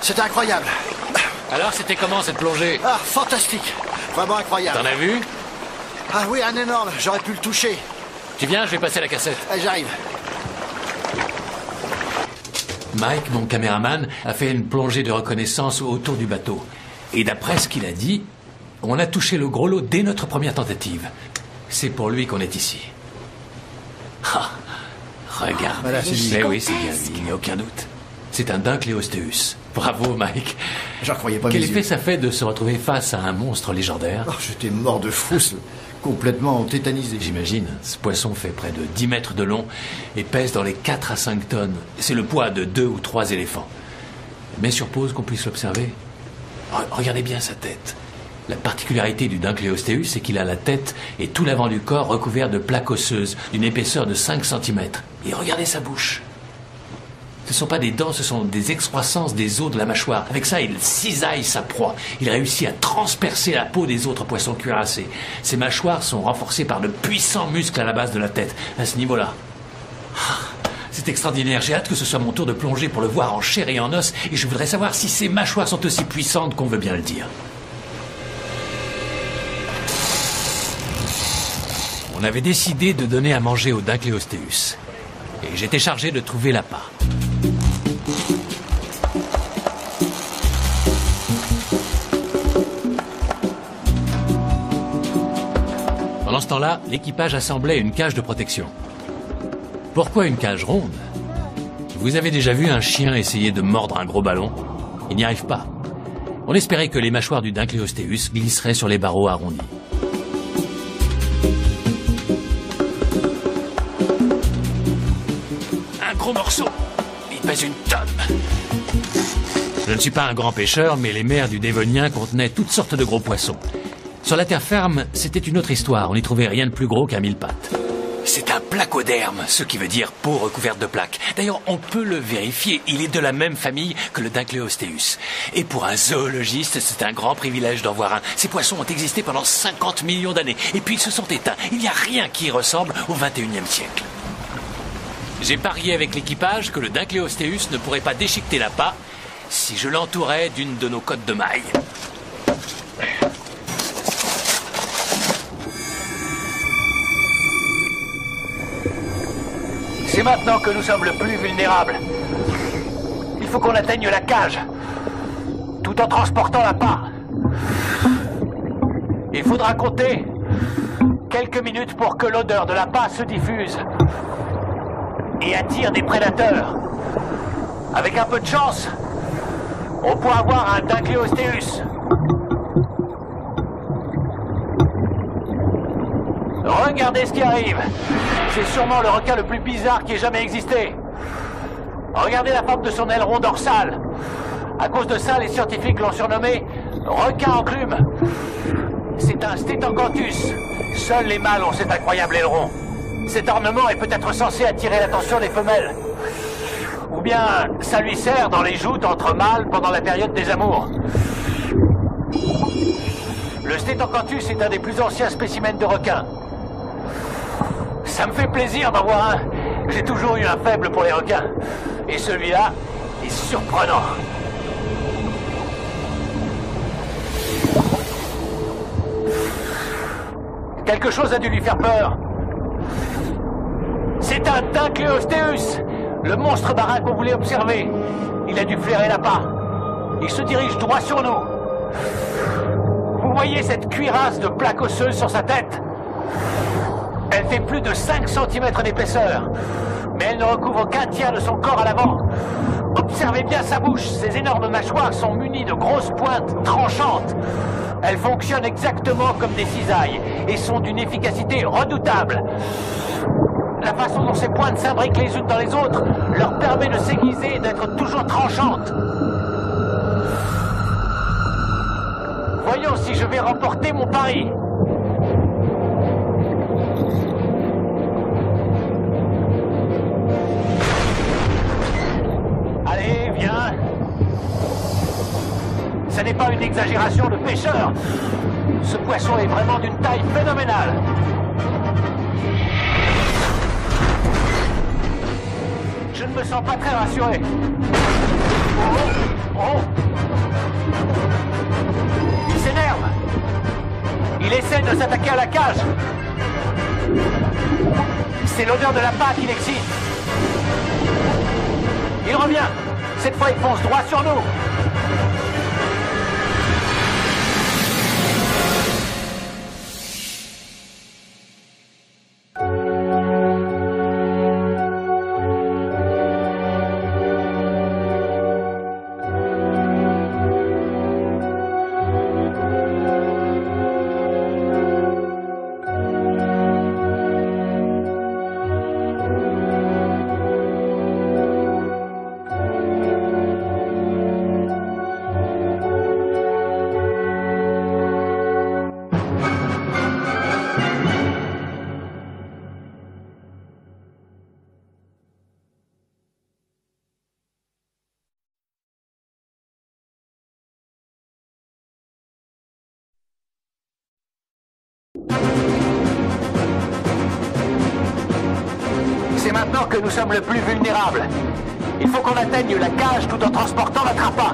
C'était incroyable. Alors, c'était comment cette plongée? Ah, fantastique. Vraiment incroyable. T'en as vu? Ah oui, un énorme. J'aurais pu le toucher. Tu viens, je vais passer la cassette. J'arrive. Mike, mon caméraman, a fait une plongée de reconnaissance autour du bateau. Et d'après ce qu'il a dit, on a touché le gros lot dès notre première tentative. C'est pour lui qu'on est ici. Ah, regarde. Voilà, c'est lui. Mais oui, c'est bien lui, il n'y a aucun doute. C'est un Dunkleosteus. Bravo, Mike. J'en croyais pas Quel mes effet yeux. ça fait de se retrouver face à un monstre légendaire? Oh, j'étais mort de frousse, complètement tétanisé. J'imagine. Ce poisson fait près de 10 mètres de long et pèse dans les 4 à 5 tonnes. C'est le poids de 2 ou 3 éléphants. Mais sur pause qu'on puisse l'observer. Regardez bien sa tête. La particularité du Dunkleosteus, c'est qu'il a la tête et tout l'avant du corps recouvert de plaques osseuses d'une épaisseur de 5 cm. Et regardez sa bouche. Ce ne sont pas des dents, ce sont des excroissances des os de la mâchoire. Avec ça, il cisaille sa proie. Il réussit à transpercer la peau des autres poissons cuirassés. Ses mâchoires sont renforcées par de puissants muscles à la base de la tête, à ce niveau-là. C'est extraordinaire. J'ai hâte que ce soit mon tour de plonger pour le voir en chair et en os. Et je voudrais savoir si ses mâchoires sont aussi puissantes qu'on veut bien le dire. On avait décidé de donner à manger au Dunkleosteus. Et j'étais chargé de trouver l'appât. Pendant ce temps-là, l'équipage assemblait une cage de protection. Pourquoi une cage ronde? Vous avez déjà vu un chien essayer de mordre un gros ballon? Il n'y arrive pas. On espérait que les mâchoires du Dunkleosteus glisseraient sur les barreaux arrondis. Un gros morceau. Il pèse une tonne. Je ne suis pas un grand pêcheur, mais les mers du Dévonien contenaient toutes sortes de gros poissons. Sur la terre ferme, c'était une autre histoire. On n'y trouvait rien de plus gros qu'un mille-pattes. C'est un placoderme, ce qui veut dire peau recouverte de plaques. D'ailleurs, on peut le vérifier. Il est de la même famille que le Dunkleosteus. Et pour un zoologiste, c'est un grand privilège d'en voir un. Ces poissons ont existé pendant 50 millions d'années. Et puis ils se sont éteints. Il n'y a rien qui y ressemble au 21e siècle. J'ai parié avec l'équipage que le Dunkleosteus ne pourrait pas déchiqueter l'appât si je l'entourais d'une de nos cottes de mailles. C'est maintenant que nous sommes le plus vulnérables. Il faut qu'on atteigne la cage, tout en transportant l'appât. Il faudra compter quelques minutes pour que l'odeur de l'appât se diffuse et attire des prédateurs. Avec un peu de chance, on pourra avoir un Dunkleosteus. Regardez ce qui arrive. C'est sûrement le requin le plus bizarre qui ait jamais existé. Regardez la forme de son aileron dorsal. À cause de ça, les scientifiques l'ont surnommé requin enclume. C'est un Stetancanthus. Seuls les mâles ont cet incroyable aileron. Cet ornement est peut-être censé attirer l'attention des femelles. Ou bien, ça lui sert dans les joutes entre mâles pendant la période des amours. Le Stetancanthus est un des plus anciens spécimens de requins. Ça me fait plaisir d'en voir un. J'ai toujours eu un faible pour les requins. Et celui-là est surprenant. Quelque chose a dû lui faire peur. C'est un Dunkleosteus, le monstre marin qu'on voulait observer. Il a dû flairer l'appât. Il se dirige droit sur nous. Vous voyez cette cuirasse de plaques osseuses sur sa tête? Elle fait plus de 5 cm d'épaisseur, mais elle ne recouvre qu'un tiers de son corps à l'avant. Observez bien sa bouche, ses énormes mâchoires sont munies de grosses pointes tranchantes. Elles fonctionnent exactement comme des cisailles et sont d'une efficacité redoutable. La façon dont ces pointes s'imbriquent les unes dans les autres leur permet de s'aiguiser et d'être toujours tranchantes. Voyons si je vais remporter mon pari. Allez, viens. Ce n'est pas une exagération de pêcheur. Ce poisson est vraiment d'une taille phénoménale. Je ne me sens pas très rassuré. Oh. Il s'énerve. Il essaie de s'attaquer à la cage. C'est l'odeur de la pâte qui l'excite. Il revient. Cette fois, il fonce droit sur nous. C'est maintenant que nous sommes le plus vulnérables. Il faut qu'on atteigne la cage tout en transportant l'appât.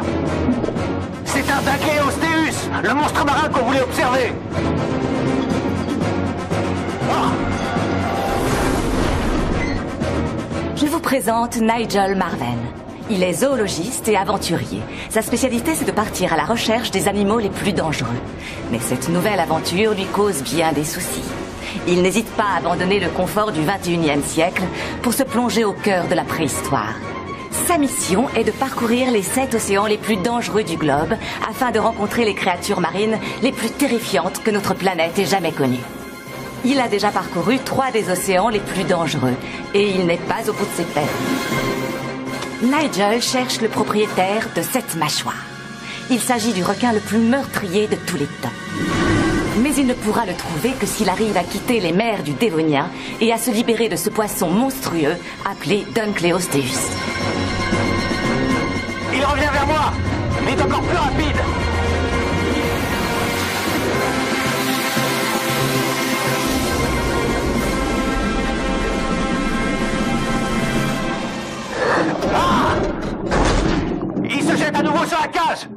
C'est un Dacleostéus, le monstre marin qu'on voulait observer. Oh. Je vous présente Nigel Marven. Il est zoologiste et aventurier. Sa spécialité, c'est de partir à la recherche des animaux les plus dangereux. Mais cette nouvelle aventure lui cause bien des soucis. Il n'hésite pas à abandonner le confort du 21e siècle pour se plonger au cœur de la préhistoire. Sa mission est de parcourir les 7 océans les plus dangereux du globe afin de rencontrer les créatures marines les plus terrifiantes que notre planète ait jamais connues. Il a déjà parcouru 3 des océans les plus dangereux et il n'est pas au bout de ses peines. Nigel cherche le propriétaire de cette mâchoire. Il s'agit du requin le plus meurtrier de tous les temps. Mais il ne pourra le trouver que s'il arrive à quitter les mers du Dévonien et à se libérer de ce poisson monstrueux appelé Dunkleosteus. Il revient vers moi, mais il est encore plus rapide. Ah! Il se jette à nouveau sur la cage.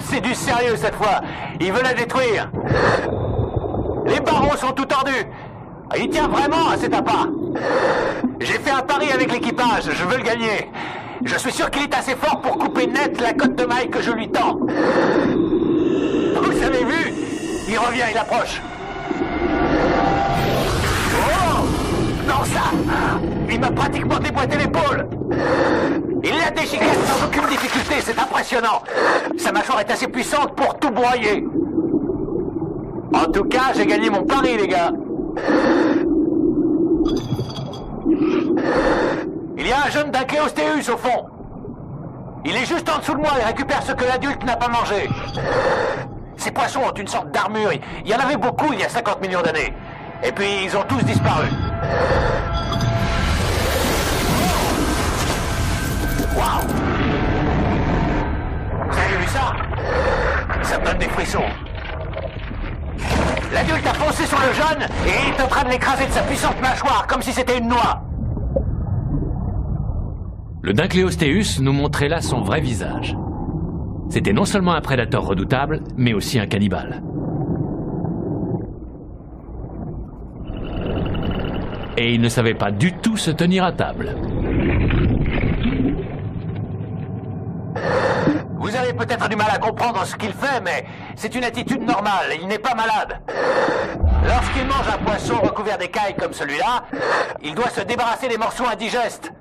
C'est du sérieux cette fois. Il veut la détruire. Les barreaux sont tout tordus. Il tient vraiment à cet appât. J'ai fait un pari avec l'équipage. Je veux le gagner. Je suis sûr qu'il est assez fort pour couper net la cotte de maille que je lui tends. Vous avez vu? Il revient, il approche. Oh! Non, ça! Il m'a pratiquement déboîté l'épaule. Il l'a déchiqueté sans aucune difficulté, c'est impressionnant. Sa mâchoire est assez puissante pour tout broyer. En tout cas, j'ai gagné mon pari, les gars. Il y a un jeune Dacleostéus au fond. Il est juste en dessous de moi et récupère ce que l'adulte n'a pas mangé. Ces poissons ont une sorte d'armure. Il y en avait beaucoup il y a 50 millions d'années. Et puis, ils ont tous disparu. Waouh! Vous avez vu ça? Ça me donne des frissons. L'adulte a foncé sur le jeune et il est en train de l'écraser de sa puissante mâchoire comme si c'était une noix. Le Dunkleosteus nous montrait là son vrai visage. C'était non seulement un prédateur redoutable, mais aussi un cannibale. Et il ne savait pas du tout se tenir à table. Vous avez peut-être du mal à comprendre ce qu'il fait, mais c'est une attitude normale. Il n'est pas malade. Lorsqu'il mange un poisson recouvert d'écailles comme celui-là, il doit se débarrasser des morceaux indigestes.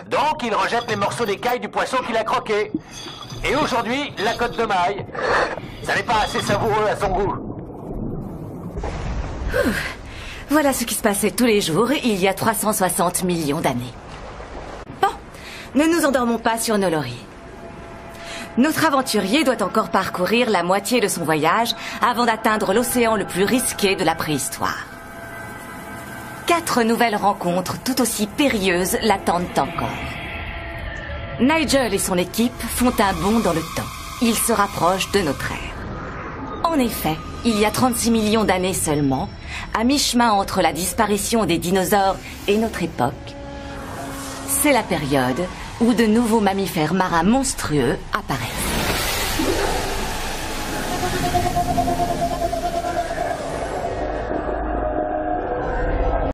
Donc, il rejette les morceaux d'écailles du poisson qu'il a croqué. Et aujourd'hui, la cotte de maille. Ça n'est pas assez savoureux à son goût. Voilà ce qui se passait tous les jours il y a 360 millions d'années. Bon, ne nous endormons pas sur nos lauriers. Notre aventurier doit encore parcourir la moitié de son voyage avant d'atteindre l'océan le plus risqué de la préhistoire. 4 nouvelles rencontres tout aussi périlleuses l'attendent encore. Nigel et son équipe font un bond dans le temps. Ils se rapprochent de notre ère. En effet, il y a 36 millions d'années seulement, à mi-chemin entre la disparition des dinosaures et notre époque, c'est la période où de nouveaux mammifères marins monstrueux apparaissent.